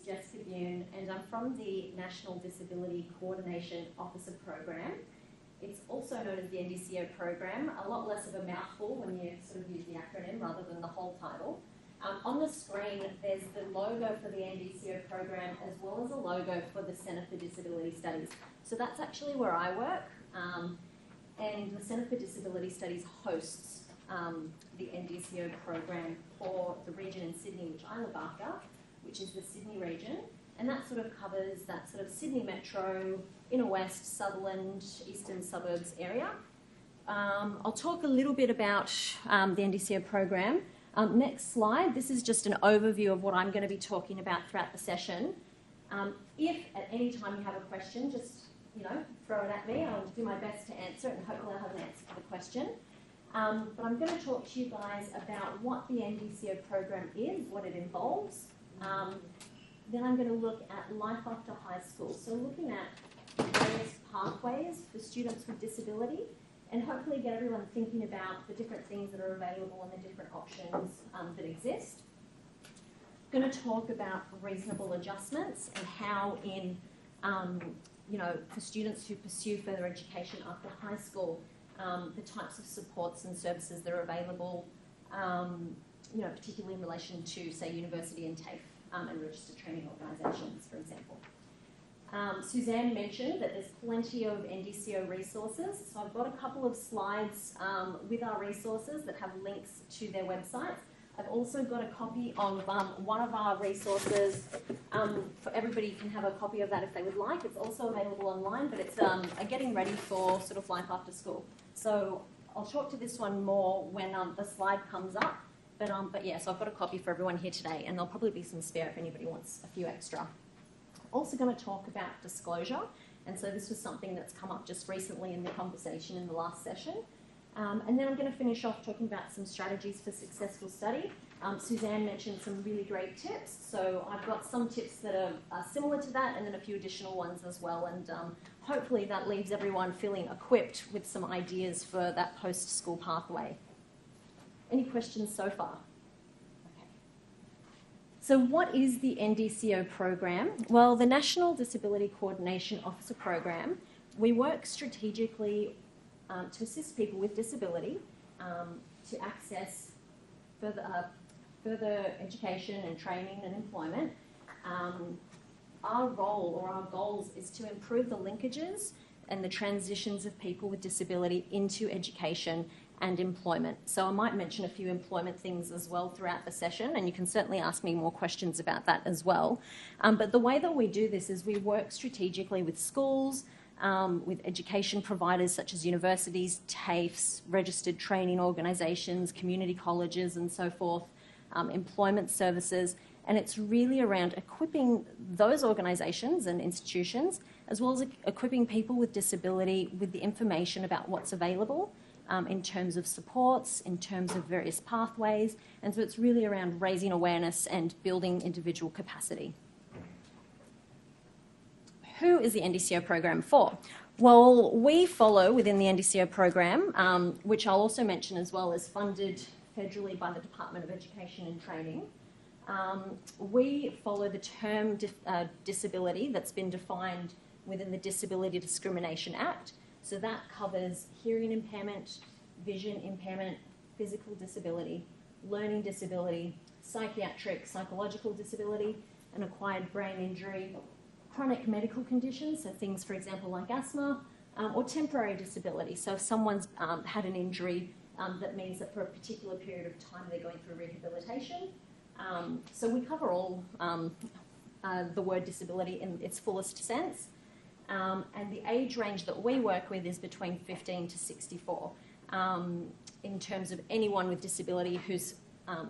Jessica Buhne, and I'm from the National Disability Coordination Officer Program. It's also known as the NDCO Program, a lot less of a mouthful when you sort of use the acronym rather than the whole title. On the screen, there's the logo for the NDCO Program as well as a logo for the Centre for Disability Studies. So that's actually where I work, and the Centre for Disability Studies hosts the NDCO Program for the region in Sydney, which I look after, which is the Sydney region, and that sort of covers that sort of Sydney Metro, Inner West, Sutherland, Eastern Suburbs area. I'll talk a little bit about the NDCO Program. Next slide, this is just an overview of what I'm going to be talking about throughout the session. If at any time you have a question, just throw it at me. I'll do my best to answer it, and hopefully I'll have an answer for the question. But I'm going to talk to you guys about what the NDCO Program is, what it involves. Then I'm going to look at life after high school, so looking at various pathways for students with disability, and hopefully get everyone thinking about the different things that are available and the different options that exist. I'm going to talk about reasonable adjustments and how for students who pursue further education after high school, the types of supports and services that are available, particularly in relation to, say, university and TAFE and registered training organisations, for example. Suzanne mentioned that there's plenty of NDCO resources, so I've got a couple of slides with our resources that have links to their websites. I've also got a copy of one of our resources, for everybody can have a copy of that if they would like. It's also available online, but it's a getting ready for sort of life after school. So I'll talk to this one more when the slide comes up, but yeah, so I've got a copy for everyone here today, and there'll probably be some spare if anybody wants a few extra. Also going to talk about disclosure, and so this was something that's come up just recently in the conversation in the last session. And then I'm going to finish off talking about some strategies for successful study. Suzanne mentioned some really great tips, so I've got some tips that are similar to that, and then a few additional ones as well, and hopefully that leaves everyone feeling equipped with some ideas for that post-school pathway. Any questions so far? Okay. So what is the NDCO program? Well, the National Disability Coordination Officer Program, we work strategically to assist people with disability to access further education and training and employment. Our role or our goals is to improve the linkages and the transitions of people with disability into education and employment. So I might mention a few employment things as well throughout the session, and you can certainly ask me more questions about that as well. But the way that we do this is we work strategically with schools, with education providers such as universities, TAFEs, registered training organisations, community colleges and so forth, employment services, and it's really around equipping those organisations and institutions as well as equipping people with disability with the information about what's available in terms of supports, in terms of various pathways, and so it's really around raising awareness and building individual capacity. Who is the NDCO program for? Well, we follow within the NDCO program, which I'll also mention as well, is funded federally by the Department of Education and Training. We follow the term disability that's been defined within the Disability Discrimination Act. So that covers hearing impairment, vision impairment, physical disability, learning disability, psychiatric, psychological disability, an acquired brain injury, chronic medical conditions, so things, for example, like asthma, or temporary disability. So if someone's had an injury, that means that for a particular period of time they're going through rehabilitation. So we cover all the word disability in its fullest sense. And the age range that we work with is between 15 to 64 in terms of anyone with disability who's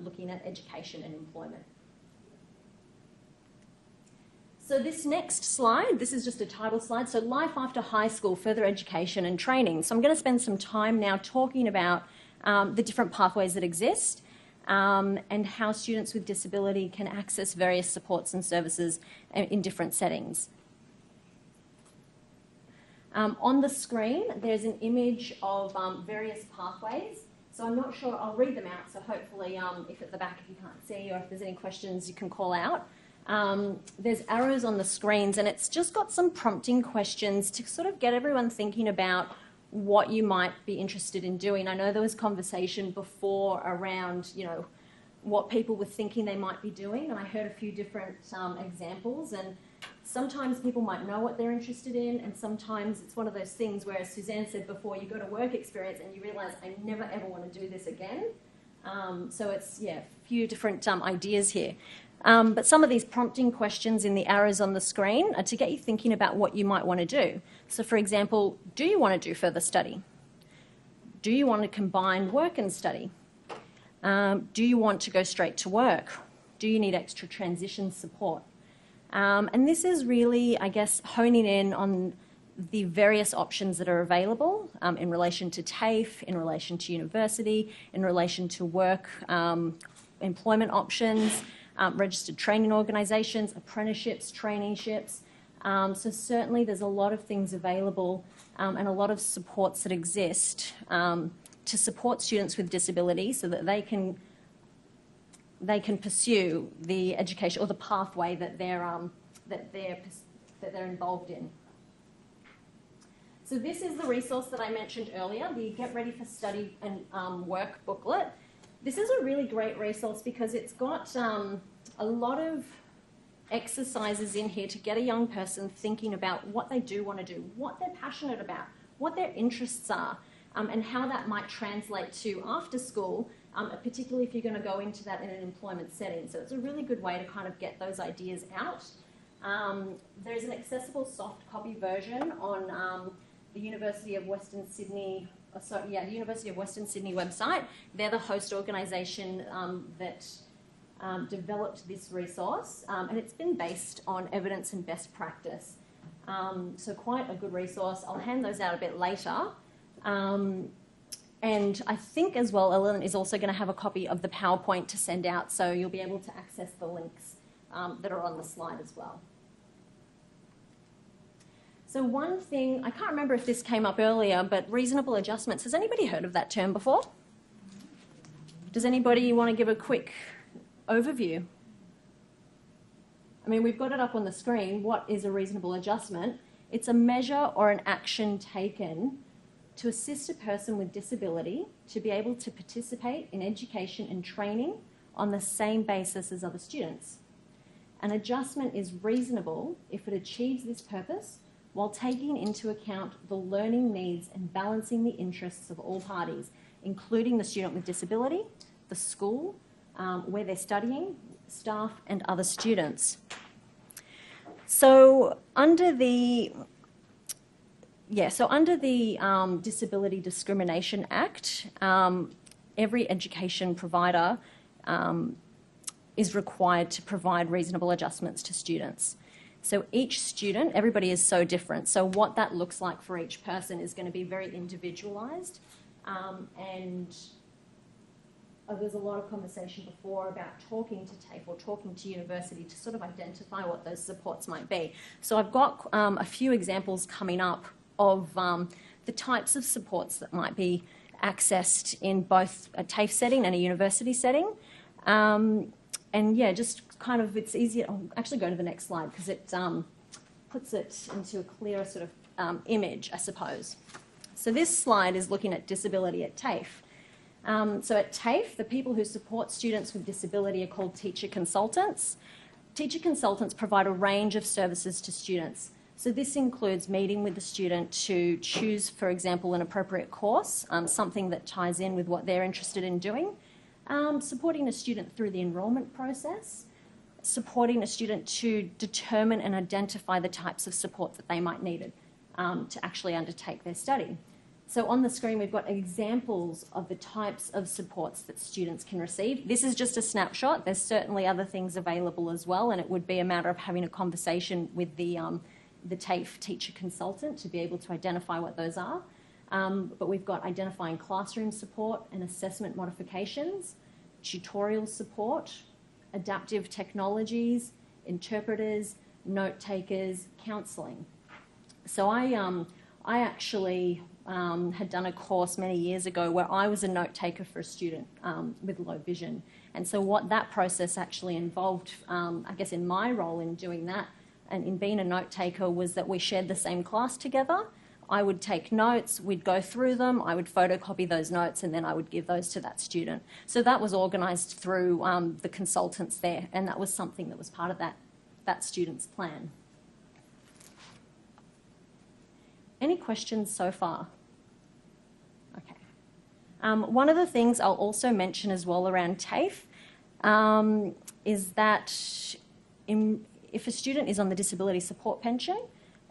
looking at education and employment. So this next slide, this is just a title slide. So life after high school, further education and training. So I'm going to spend some time now talking about the different pathways that exist and how students with disability can access various supports and services in different settings. On the screen, there's an image of various pathways. So I'm not sure, I'll read them out, so hopefully if at the back if you can't see or if there's any questions you can call out. There's arrows on the screens, and it's just got some prompting questions to sort of get everyone thinking about what you might be interested in doing. I know there was conversation before around, what people were thinking they might be doing, and I heard a few different examples, and sometimes people might know what they're interested in, and sometimes it's one of those things where, as Suzanne said before, you got a work experience and you realise, I never ever want to do this again. So it's, a few different ideas here. But some of these prompting questions in the arrows on the screen are to get you thinking about what you might want to do. So for example, do you want to do further study? Do you want to combine work and study? Do you want to go straight to work? Do you need extra transition support? And this is really, I guess, honing in on the various options that are available in relation to TAFE, in relation to university, in relation to work, employment options, registered training organisations, apprenticeships, traineeships. So certainly there's a lot of things available and a lot of supports that exist to support students with disability so that they can pursue the education or the pathway that they're involved in. So this is the resource that I mentioned earlier, the Get Ready for Study and Work booklet. This is a really great resource because it's got a lot of exercises in here to get a young person thinking about what they do want to do, what they're passionate about, what their interests are, and how that might translate to after school, particularly if you're going to go into that in an employment setting. So it's a really good way to kind of get those ideas out. There's an accessible soft copy version on the University of Western Sydney, the University of Western Sydney website. They're the host organisation that developed this resource, and it's been based on evidence and best practice. So quite a good resource. I'll hand those out a bit later. And I think as well, Ellen is also going to have a copy of the PowerPoint to send out, so you'll be able to access the links that are on the slide as well. So one thing, I can't remember if this came up earlier, but reasonable adjustments. Has anybody heard of that term before? Does anybody want to give a quick overview? I mean, we've got it up on the screen. What is a reasonable adjustment? It's a measure or an action taken to assist a person with disability to be able to participate in education and training on the same basis as other students. An adjustment is reasonable if it achieves this purpose while taking into account the learning needs and balancing the interests of all parties, including the student with disability, the school, where they're studying, staff and other students. So under the Disability Discrimination Act, every education provider is required to provide reasonable adjustments to students. So each student, everybody is so different. So what that looks like for each person is going to be very individualised. There's a lot of conversation before about talking to TAFE or talking to university to sort of identify what those supports might be. So I've got a few examples coming up of the types of supports that might be accessed in both a TAFE setting and a university setting. And yeah, just kind of, it's easier, I'll actually go to the next slide because it puts it into a clearer sort of image, I suppose. So this slide is looking at disability at TAFE. So at TAFE, the people who support students with disability are called teacher consultants. Teacher consultants provide a range of services to students. So this includes meeting with the student to choose, for example, an appropriate course, something that ties in with what they're interested in doing, supporting a student through the enrolment process, supporting a student to determine and identify the types of support that they might need to actually undertake their study. So on the screen, we've got examples of the types of supports that students can receive. This is just a snapshot. There's certainly other things available as well, and it would be a matter of having a conversation with the TAFE teacher consultant to be able to identify what those are. But we've got identifying classroom support and assessment modifications, tutorial support, adaptive technologies, interpreters, note takers, counselling. So I actually had done a course many years ago where I was a note taker for a student with low vision. And so what that process actually involved, I guess in my role in doing that and in being a note taker, was that we shared the same class together. I would take notes, we'd go through them, I would photocopy those notes, and then I would give those to that student. So that was organised through the consultants there, and that was something that was part of that student's plan. Any questions so far? Okay. One of the things I'll also mention as well around TAFE is that if a student is on the disability support pension,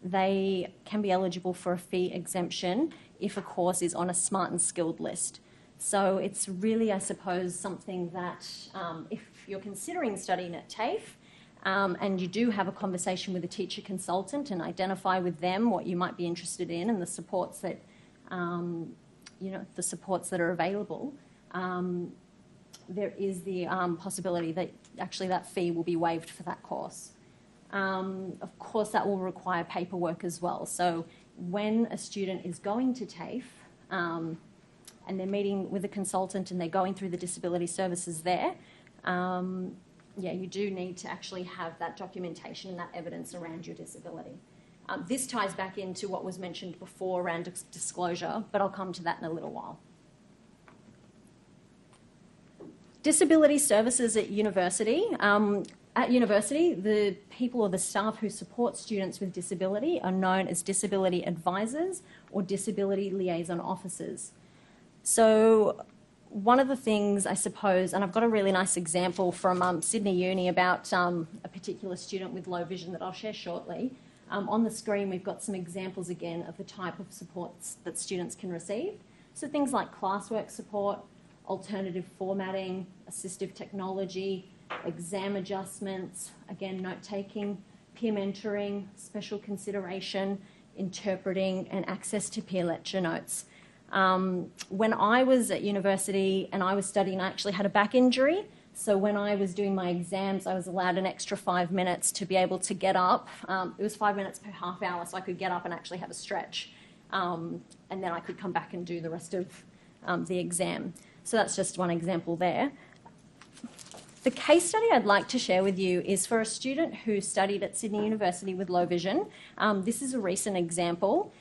they can be eligible for a fee exemption if a course is on a smart and skilled list. So it's really, I suppose, something that if you're considering studying at TAFE and you do have a conversation with a teacher consultant and identify with them what you might be interested in and the supports that, the supports that are available, there is the possibility that actually that fee will be waived for that course. Of course, that will require paperwork as well. So when a student is going to TAFE and they're meeting with a consultant and they're going through the disability services there, you do need to actually have that documentation and that evidence around your disability. This ties back into what was mentioned before around disclosure, but I'll come to that in a little while. Disability services at university. At university, the people or the staff who support students with disability are known as disability advisors or disability liaison officers. So one of the things, I suppose, and I've got a really nice example from Sydney Uni about a particular student with low vision that I'll share shortly. On the screen, we've got some examples again of the type of supports that students can receive. So things like classwork support, alternative formatting, assistive technology, exam adjustments, again, note-taking, peer mentoring, special consideration, interpreting, and access to peer lecture notes. When I was at university and I was studying, I actually had a back injury. So when I was doing my exams, I was allowed an extra 5 minutes to be able to get up. It was 5 minutes per half hour, so I could get up and actually have a stretch. And then I could come back and do the rest of the exam. So that's just one example there. The case study I'd like to share with you is for a student who studied at Sydney University with low vision. This is a recent example.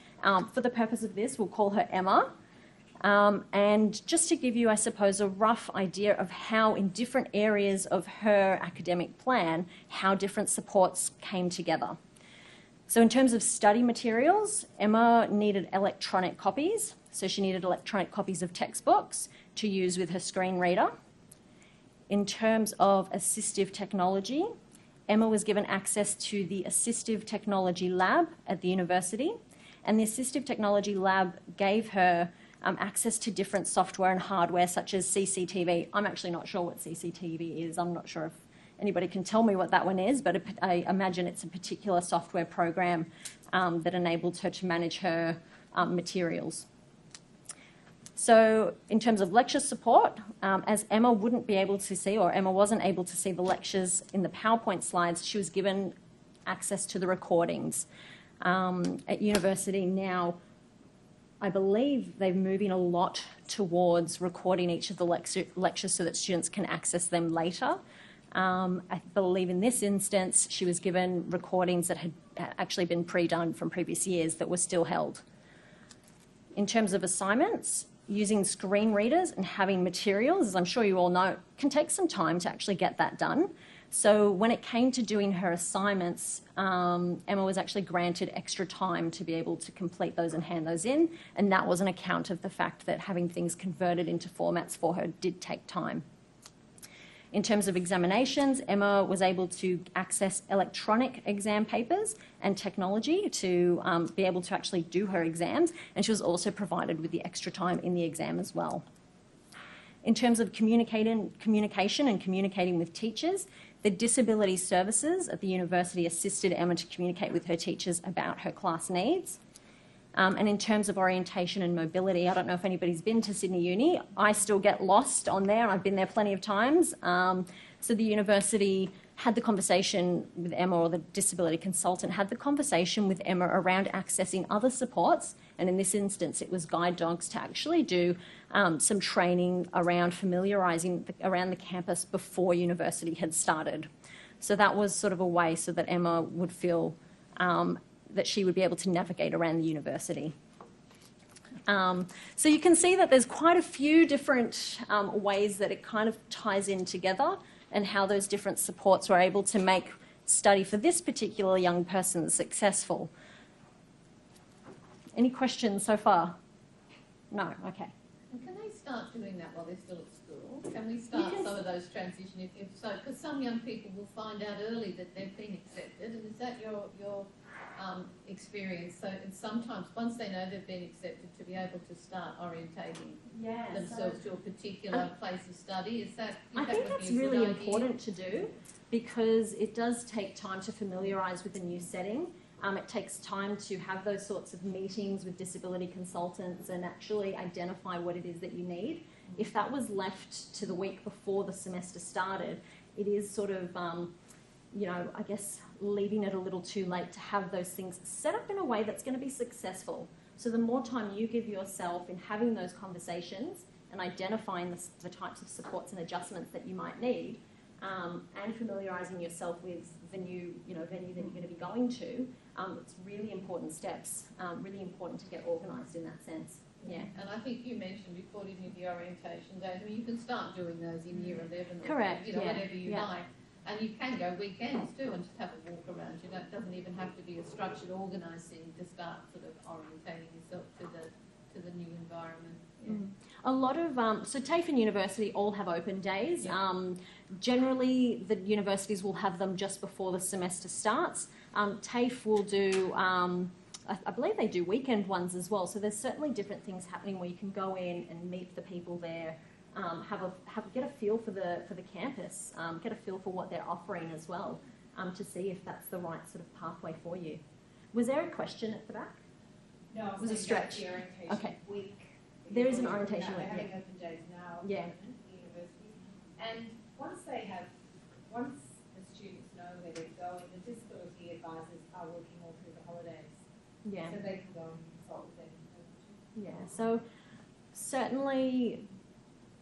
For the purpose of this, we'll call her Emma. And just to give you, I suppose, a rough idea of how in different areas of her academic plan, how different supports came together. So in terms of study materials, Emma needed electronic copies. So she needed electronic copies of textbooks to use with her screen reader. In terms of assistive technology, Emma was given access to the Assistive Technology Lab at the university, and the Assistive Technology Lab gave her access to different software and hardware such as CCTV. I'm actually not sure what CCTV is. I'm not sure if anybody can tell me what that one is, but I imagine it's a particular software program that enabled her to manage her materials. So in terms of lecture support, as Emma wouldn't be able to see, or Emma wasn't able to see the lectures in the PowerPoint slides, she was given access to the recordings. At university now, I believe they're moving a lot towards recording each of the lectures so that students can access them later. I believe in this instance, she was given recordings that had actually been pre-done from previous years that were still held. In terms of assignments, using screen readers and having materials, as I'm sure you all know, can take some time to actually get that done. So when it came to doing her assignments, Emma was actually granted extra time to be able to complete those and hand those in, and that was an account of the fact that having things converted into formats for her did take time. In terms of examinations, Emma was able to access electronic exam papers and technology to be able to actually do her exams, and she was also provided with the extra time in the exam as well. In terms of communication and communicating with teachers, the disability services at the university assisted Emma to communicate with her teachers about her class needs. And in terms of orientation and mobility, I don't know if anybody's been to Sydney Uni. I still get lost on there. I've been there plenty of times. So the university had the conversation with Emma, or the disability consultant had the conversation with Emma around accessing other supports, and in this instance it was guide dogs, to actually do some training around familiarising around the campus before university had started. So that was sort of a way so that Emma would feel that she would be able to navigate around the university. So you can see that there's quite a few different ways that it kind of ties in together, and how those different supports were able to make study for this particular young person successful. Any questions so far? No? Okay. And can they start doing that while they're still at school? Can we start some of those transition if so? Because some young people will find out early that they've been accepted, and is that your experience? So, and sometimes once they know they've been accepted, to be able to start orientating themselves to a particular place of study, is that? I think that's really important to do, because it does take time to familiarise with a new setting. It takes time to have those sorts of meetings with disability consultants and actually identify what it is that you need. If that was left to the week before the semester started, it is sort of, you know, I guess leaving it a little too late to have those things set up in a way that's going to be successful. So the more time you give yourself in having those conversations and identifying the types of supports and adjustments that you might need, and familiarising yourself with the new, venue that you're going to be going to, it's really important steps, really important to get organised in that sense. Yeah. And I think you mentioned before, didn't you, the orientation days? I mean, you can start doing those in year 11 or correct, whenever you like. And you can go weekends too and just have a walk around. It doesn't even have to be a structured, organised thing to start sort of orientating yourself to the new environment. Yeah. A lot of, so TAFE and university all have open days. Generally, the universities will have them just before the semester starts. TAFE will do, I believe they do weekend ones as well. So there's certainly different things happening where you can go in and meet the people there, get a feel for the campus, get a feel for what they're offering as well, to see if that's the right sort of pathway for you. Was there a question at the back? No, it was a stretch. The orientation okay. Week. There is an orientation week. They're having open days now at the university, and once the students know where they're going, the disability advisors are working all through the holidays. Yeah. So they can go and consult with them. Yeah. So certainly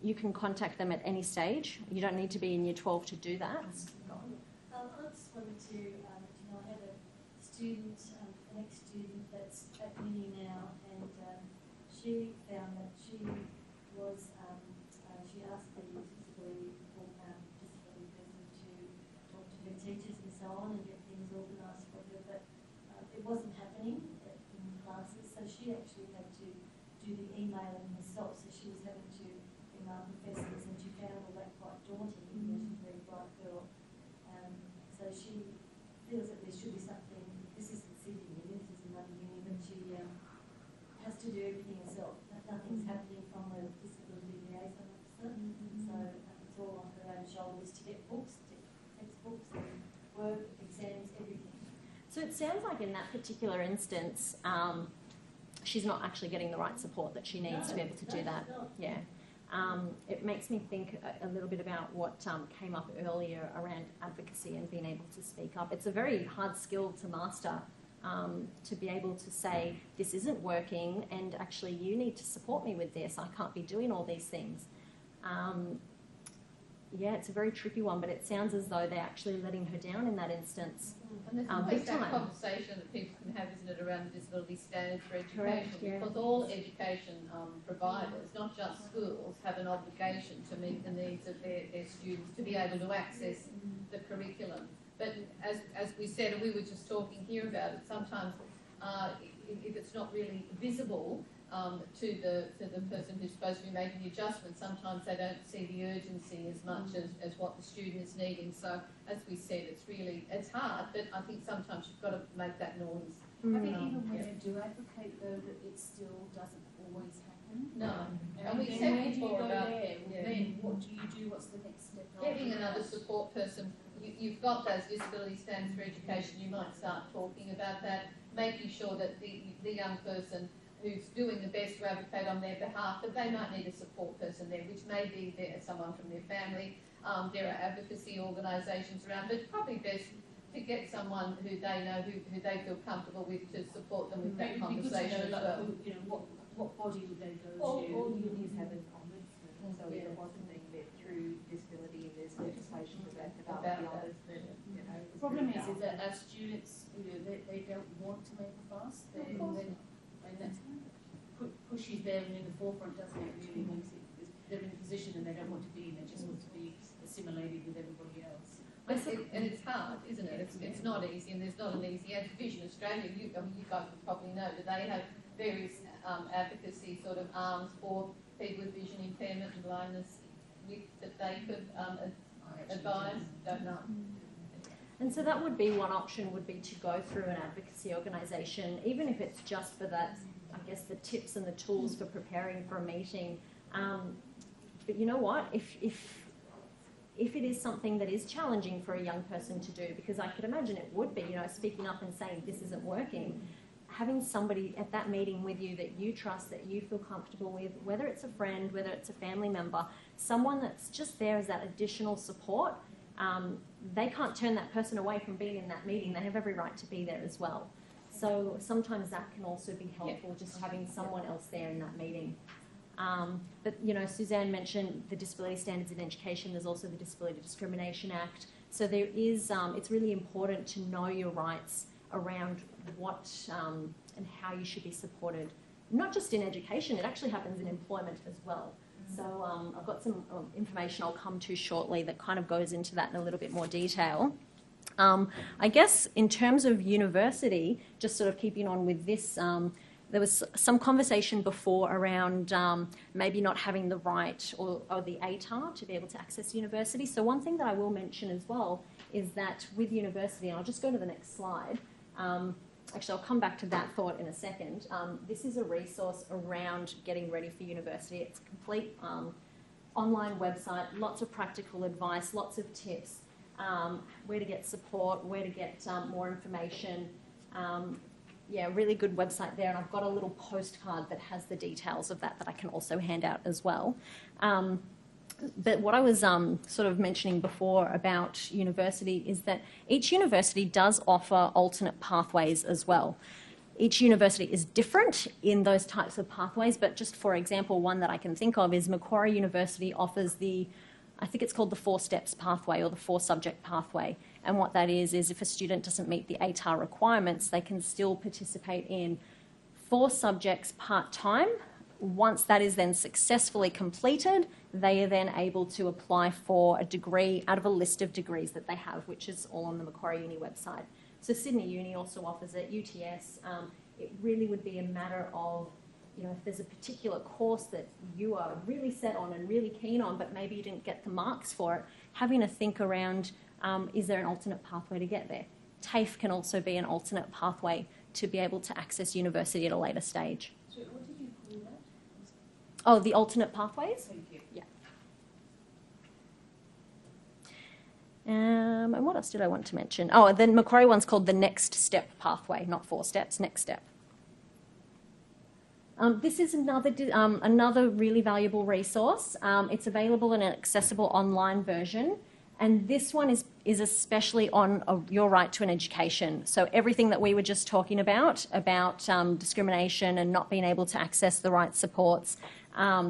you can contact them at any stage. You don't need to be in year 12 to do that. I just wanted to I have a student, an ex-student that's at uni now, and she found that she was, she asked the disability person to talk to her teachers and so on and get things organised for her, but it wasn't happening in classes, so she actually had to do the emailing herself, so she was having to email professors, and she found all that quite daunting, even though she's a very bright girl. So she feels that there should be something, this isn't Sydney Uni, this is another uni, but she has to do everything herself. Nothing's happening from the disability liaison officer, so it's all on her own shoulders to get books, textbooks, and work, exams, everything. So it sounds like in that particular instance, she's not actually getting the right support that she needs to be able to do that. Yeah. It makes me think a little bit about what came up earlier around advocacy and being able to speak up. It's a very hard skill to master, to be able to say, this isn't working and actually you need to support me with this. I can't be doing all these things. Yeah, it's a very tricky one, but it sounds as though they're actually letting her down in that instance. And there's always that conversation that people can have, isn't it, around the disability standards for education? Correct, yeah. Because all education providers, not just schools, have an obligation to meet the needs of their students, to be able to access the curriculum. But as we said, and we were just talking here about it, sometimes if it's not really visible to the person who's supposed to be making the adjustment, sometimes they don't see the urgency as much as what the student is needing. So as we said, it's hard, but I think sometimes you've got to make that noise. I think even when you do advocate, though, that it still doesn't always happen. No. And we said before about then what do you do? What's the next step? Getting another support person. You've got those disability standards for education. You might start talking about that, making sure that the young person who's doing the best to advocate on their behalf, but they might need a support person there, which may be someone from their family, There are advocacy organisations around, but it's probably best to get someone who they know, who they feel comfortable with, to support them with that conversation as well. You know, what body would they go to? All unis have an ombudsman, so if it wasn't being met through disability, and there's legislation to back it up, the ombudsman, you know. The problem is that our students, you know, they don't want to make a fuss, and that pushes them in the forefront, doesn't it? Really makes it, they're in a position and they don't want to be, they just want to be assimilated with everybody else. And it's hard, isn't it? It's not easy, and there's not an easy answer. Vision Australia, you guys would probably know that they have various advocacy sort of arms for people with vision impairment and blindness that they could advise. Don't know. And so that would be one option, would be to go through an advocacy organisation, even if it's just for that, I guess, the tips and the tools for preparing for a meeting. But you know what? If it is something that is challenging for a young person to do, because I could imagine it would be, you know, speaking up and saying this isn't working, having somebody at that meeting with you that you trust, that you feel comfortable with, whether it's a friend, whether it's a family member, someone that's just there as that additional support, they can't turn that person away from being in that meeting. They have every right to be there as well. So sometimes that can also be helpful, just having someone else there in that meeting. But, you know, Suzanne mentioned the Disability Standards in Education. There's also the Disability Discrimination Act. So there is, it's really important to know your rights around what and how you should be supported. Not just in education, it actually happens in employment as well. So I've got some information I'll come to shortly that kind of goes into that in a little bit more detail. I guess in terms of university, just sort of keeping on with this, there was some conversation before around maybe not having the right or the ATAR to be able to access university. So one thing that I will mention as well is that with university, and I'll just go to the next slide. Actually, I'll come back to that thought in a second. This is a resource around getting ready for university. It's a complete online website, lots of practical advice, lots of tips, where to get support, where to get more information. Yeah, really good website there, and I've got a little postcard that has the details of that I can also hand out as well. But what I was sort of mentioning before about university is that each university does offer alternate pathways as well. Each university is different in those types of pathways, but just for example, one that I can think of is Macquarie University offers I think it's called the 4 steps pathway or the 4 subject pathway. And what that is if a student doesn't meet the ATAR requirements, they can still participate in 4 subjects part-time. Once that is then successfully completed, they are then able to apply for a degree out of a list of degrees that they have, which is all on the Macquarie Uni website. So Sydney Uni also offers it, UTS. It really would be a matter of, you know, if there's a particular course that you are really set on and really keen on, but maybe you didn't get the marks for it, having a think around, is there an alternate pathway to get there? TAFE can also be an alternate pathway to be able to access university at a later stage. So what did you call that? Oh, the alternate pathways? Thank you. Yeah. And what else did I want to mention? Oh, then Macquarie one's called the Next Step pathway, not 4 steps, Next Step. This is another really valuable resource. It's available in an accessible online version, and this one is especially on your right to an education. So everything that we were just talking about discrimination and not being able to access the right supports,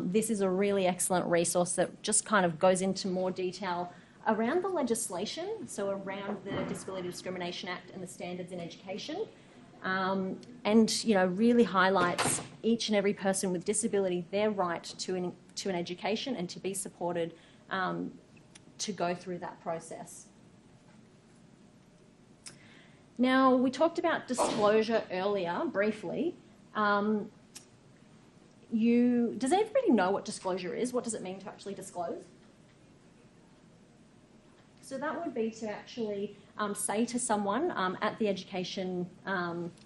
this is a really excellent resource that just kind of goes into more detail around the legislation, so around the Disability Discrimination Act and the standards in education. And, you know, really highlights each and every person with disability, their right to an education and to be supported to go through that process. Now, we talked about disclosure earlier, briefly. Does everybody know what disclosure is? What does it mean to actually disclose? So that would be to actually say to someone at the education,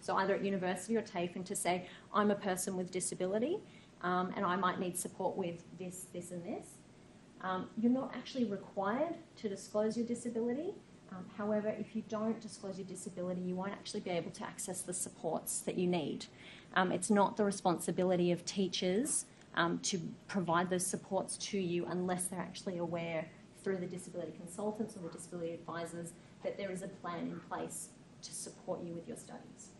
so either at university or TAFE, and to say, I'm a person with disability and I might need support with this, this and this. You're not actually required to disclose your disability. However, if you don't disclose your disability, you won't actually be able to access the supports that you need. It's not the responsibility of teachers to provide those supports to you unless they're actually aware through the disability consultants or the disability advisors that there is a plan in place to support you with your studies.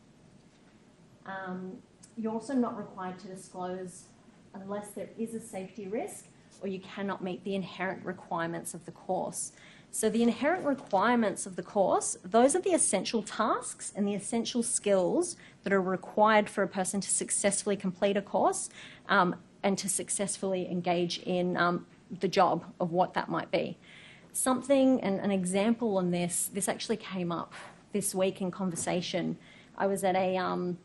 You're also not required to disclose unless there is a safety risk or you cannot meet the inherent requirements of the course. So the inherent requirements of the course, those are the essential tasks and the essential skills that are required for a person to successfully complete a course and to successfully engage in the job of what that might be. Something, and an example on this actually came up this week in conversation. I was at not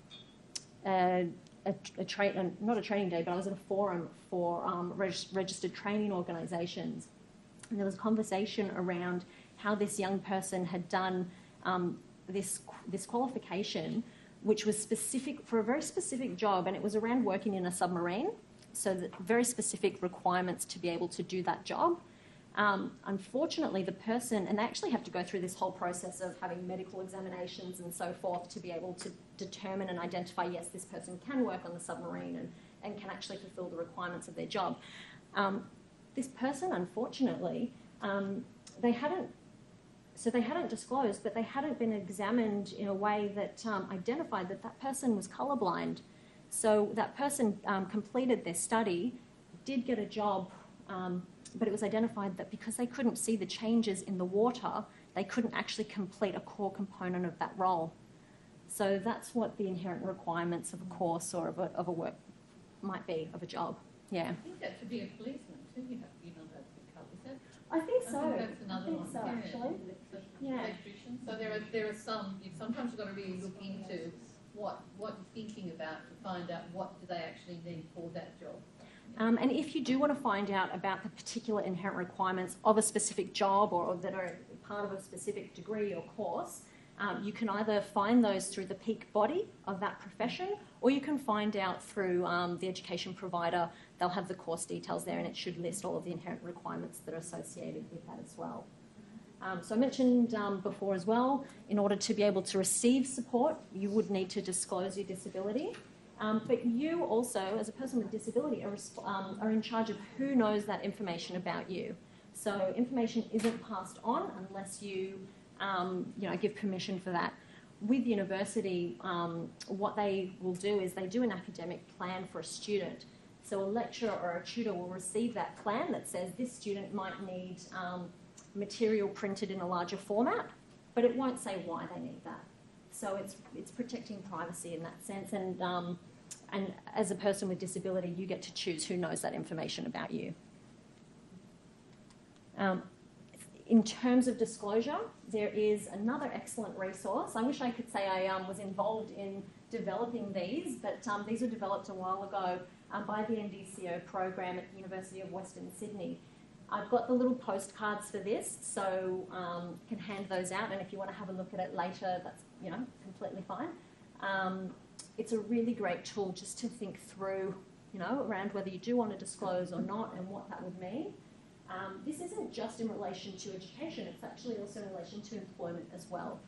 a training day, but I was at a forum for registered training organisations. And there was conversation around how this young person had done this qualification, which was specific for a very specific job, and it was around working in a submarine. So the very specific requirements to be able to do that job. Unfortunately, the person, and they actually have to go through this whole process of having medical examinations and so forth to be able to determine and identify, yes, this person can work on the submarine and can actually fulfill the requirements of their job. This person, unfortunately, they hadn't disclosed, but they hadn't been examined in a way that identified that that person was colourblind. So that person completed their study, did get a job, but it was identified that because they couldn't see the changes in the water, they couldn't actually complete a core component of that role. So that's what the inherent requirements of a course or of a work might be, of a job. Yeah. I think that should be a policeman too, you know, that colour, is it? I think so. I think that's another one. So, actually. Yeah. Electrician. So there are some, sometimes you've got to really look into what you're thinking about to find out what do they actually need for that job. And if you do want to find out about the particular inherent requirements of a specific job or that are part of a specific degree or course, you can either find those through the peak body of that profession, or you can find out through the education provider. They'll have the course details there, and it should list all of the inherent requirements that are associated with that as well. So I mentioned before as well, in order to be able to receive support, you would need to disclose your disability. But you also, as a person with disability, are in charge of who knows that information about you. So information isn't passed on unless you, give permission for that. With university, what they will do is they do an academic plan for a student. So a lecturer or a tutor will receive that plan that says this student might need material printed in a larger format, but it won't say why they need that. So it's protecting privacy in that sense, and as a person with disability, you get to choose who knows that information about you. In terms of disclosure, there is another excellent resource. I wish I could say I was involved in developing these, but these were developed a while ago by the NDCO Program at the University of Western Sydney. I've got the little postcards for this, so can hand those out, and if you want to have a look at it later, that's completely fine. It's a really great tool just to think through, around whether you do want to disclose or not and what that would mean. This isn't just in relation to education, it's actually also in relation to employment as well.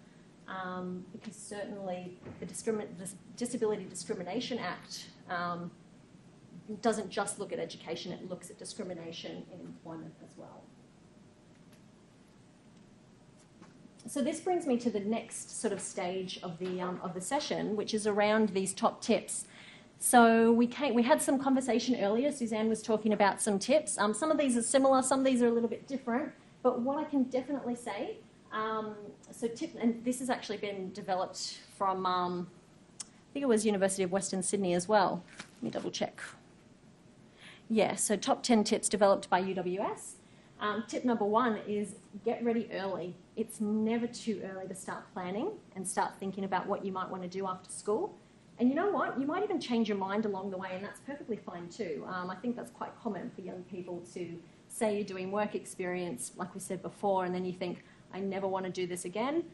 Because certainly the Disability Discrimination Act doesn't just look at education, it looks at discrimination in employment as well. So this brings me to the next sort of stage of the session, which is around these top tips. So we had some conversation earlier. Suzanne was talking about some tips. Some of these are similar, some of these are a little bit different. But what I can definitely say, and this has actually been developed from, I think it was University of Western Sydney as well. Let me double check. Yeah, so top 10 tips developed by UWS. Tip number 1 is get ready early. It's never too early to start planning and start thinking about what you might want to do after school. And you know what? You might even change your mind along the way, and that's perfectly fine too. I think that's quite common for young people to say you're doing work experience, like we said before, and then you think, I never want to do this again.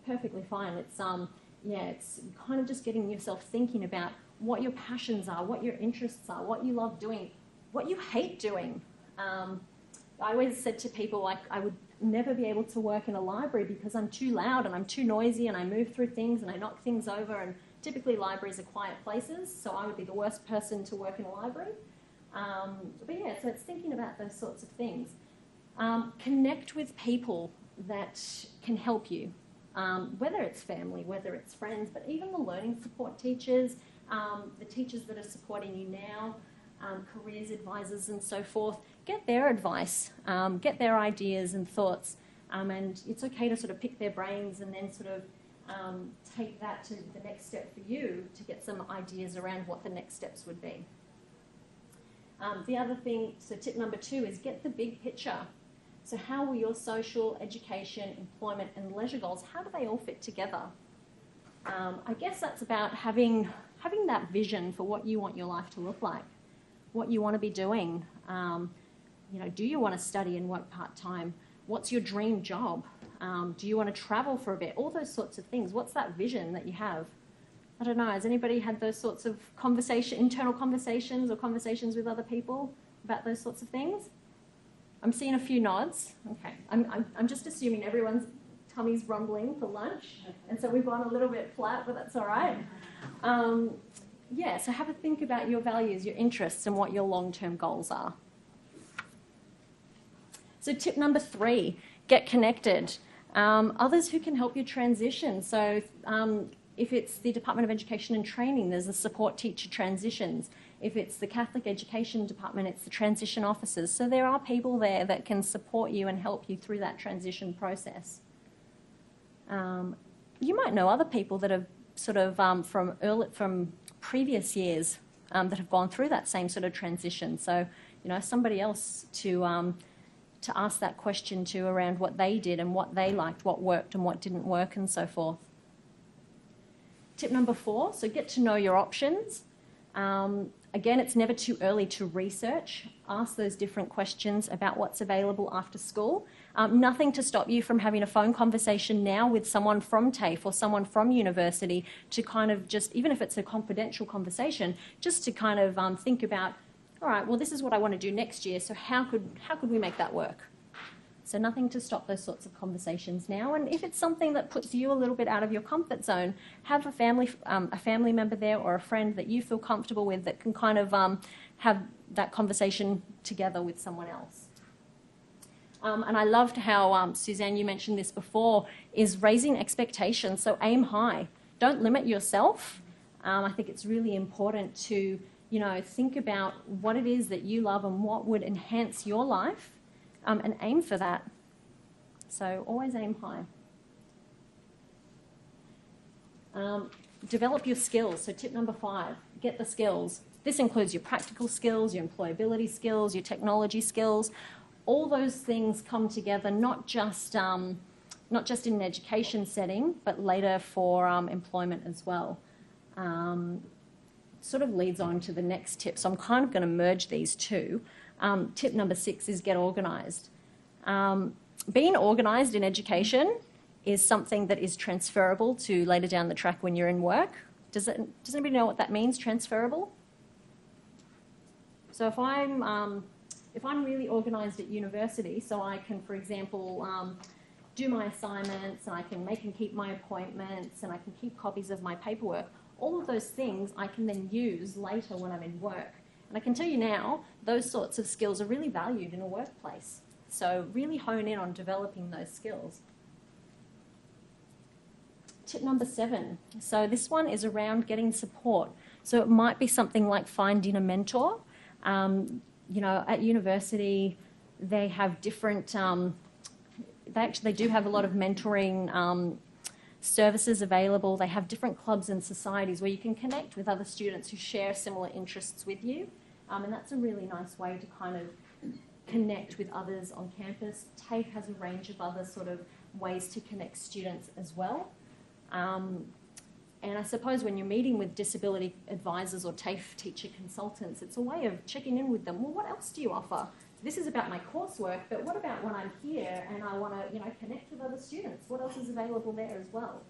Perfectly fine. It's kind of just getting yourself thinking about what your passions are, what your interests are, what you love doing, what you hate doing. I always said to people, like, I would never be able to work in a library because I'm too loud and I'm too noisy and I move through things and I knock things over, and typically libraries are quiet places, so I would be the worst person to work in a library. But yeah, so it's thinking about those sorts of things. Connect with people that can help you, whether it's family, whether it's friends, but even the learning support teachers, the teachers that are supporting you now, careers advisors and so forth. Get their advice, get their ideas and thoughts, and it's okay to sort of pick their brains and then sort of take that to the next step for you to get some ideas around what the next steps would be. The other thing, so tip number 2 is get the big picture. So how will your social, education, employment and leisure goals, how do they all fit together? I guess that's about having that vision for what you want your life to look like, what you want to be doing. Do you want to study and work part-time? What's your dream job? Do you want to travel for a bit? All those sorts of things. What's that vision that you have? I don't know, has anybody had those sorts of internal conversations or conversations with other people about those sorts of things? I'm seeing a few nods. Okay, I'm just assuming everyone's tummy's rumbling for lunch, and so we've gone a little bit flat, but that's all right. So have a think about your values, your interests, and what your long-term goals are. So tip number 3, get connected. Others who can help you transition. So if it's the Department of Education and Training, there's the support teacher transitions. If it's the Catholic Education Department, it's the transition officers. So there are people there that can support you and help you through that transition process. You might know other people that have sort of from previous years that have gone through that same sort of transition. So, somebody else to ask that question to around what they did and what they liked, what worked and what didn't work and so forth. Tip number 4, so get to know your options. Again, it's never too early to research. Ask those different questions about what's available after school. Nothing to stop you from having a phone conversation now with someone from TAFE or someone from university to kind of just, even if it's a confidential conversation, just to kind of think about, all right, well, this is what I want to do next year, so how could we make that work? So nothing to stop those sorts of conversations now. And if it's something that puts you a little bit out of your comfort zone, have a family member there or a friend that you feel comfortable with that can kind of have that conversation together with someone else. And I loved how, Suzanne, you mentioned this before, is raising expectations. So aim high. Don't limit yourself. I think it's really important to, think about what it is that you love and what would enhance your life. And aim for that. So always aim high. Develop your skills. So tip number 5, get the skills. This includes your practical skills, your employability skills, your technology skills. All those things come together, not just in an education setting, but later for employment as well. Sort of leads on to the next tip. So I'm kind of going to merge these two. Tip number 6 is get organised. Being organised in education is something that is transferable to later down the track when you're in work. Does anybody know what that means, transferable? So if I'm really organised at university, so I can, for example, do my assignments, and I can make and keep my appointments, and I can keep copies of my paperwork, all of those things I can then use later when I'm in work. And I can tell you now, those sorts of skills are really valued in a workplace. So really hone in on developing those skills. Tip number 7. So this one is around getting support. So it might be something like finding a mentor. At university, they have different, they do have a lot of mentoring services available. They have different clubs and societies where you can connect with other students who share similar interests with you. And that's a really nice way to kind of connect with others on campus. TAFE has a range of other sort of ways to connect students as well. And I suppose when you're meeting with disability advisors or TAFE teacher consultants, it's a way of checking in with them. Well, what else do you offer? This is about my coursework, but what about when I'm here and I want to, connect with other students? What else is available there as well?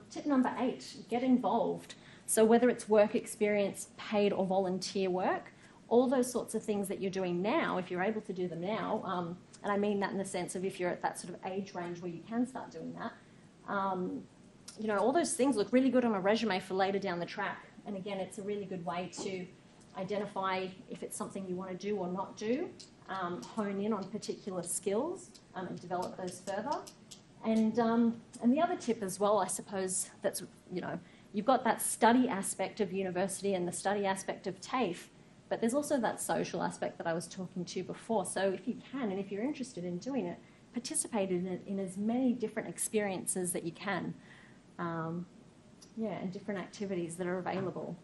Tip number 8, get involved. So whether it's work experience, paid or volunteer work, all those sorts of things that you're doing now, if you're able to do them now, and I mean that in the sense of if you're at that sort of age range where you can start doing that, all those things look really good on a resume for later down the track. And again, it's a really good way to identify if it's something you want to do or not do, hone in on particular skills and develop those further. And the other tip as well, I suppose, that's, you know, you've got that study aspect of university and the study aspect of TAFE, but there's also that social aspect that I was talking to before. So if you can, and if you're interested in doing it, participate in it in as many different experiences that you can. And different activities that are available.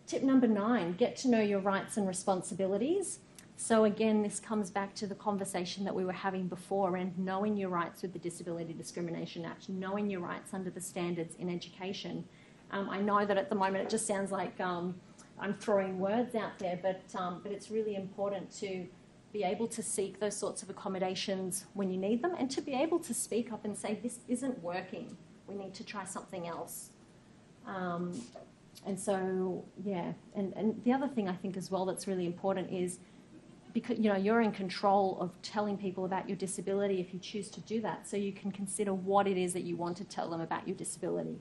Tip number 9, get to know your rights and responsibilities. So again, this comes back to the conversation that we were having before around knowing your rights with the Disability Discrimination Act, knowing your rights under the standards in education. I know that at the moment it just sounds like I'm throwing words out there, but it's really important to be able to seek those sorts of accommodations when you need them, and to be able to speak up and say, this isn't working, we need to try something else. And so, yeah, and the other thing I think as well that's really important is, because, you know, you're in control of telling people about your disability if you choose to do that, so you can consider what it is that you want to tell them about your disability,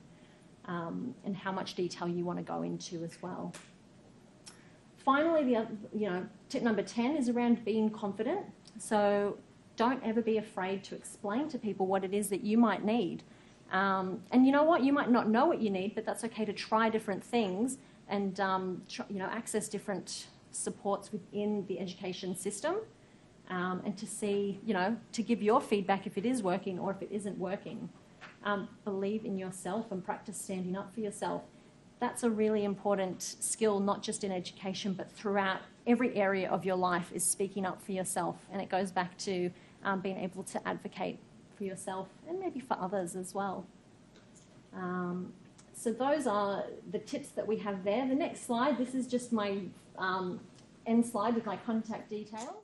and how much detail you want to go into as well. Finally, tip number 10 is around being confident. So don't ever be afraid to explain to people what it is that you might need. And you know what? You might not know what you need, but that's okay to try different things and access different supports within the education system, and to see, to give your feedback if it is working or if it isn't working. Believe in yourself and practice standing up for yourself. That's a really important skill, not just in education, but throughout every area of your life, is speaking up for yourself. And it goes back to being able to advocate for yourself and maybe for others as well. So those are the tips that we have there. The next slide, this is just my end slide with my contact details.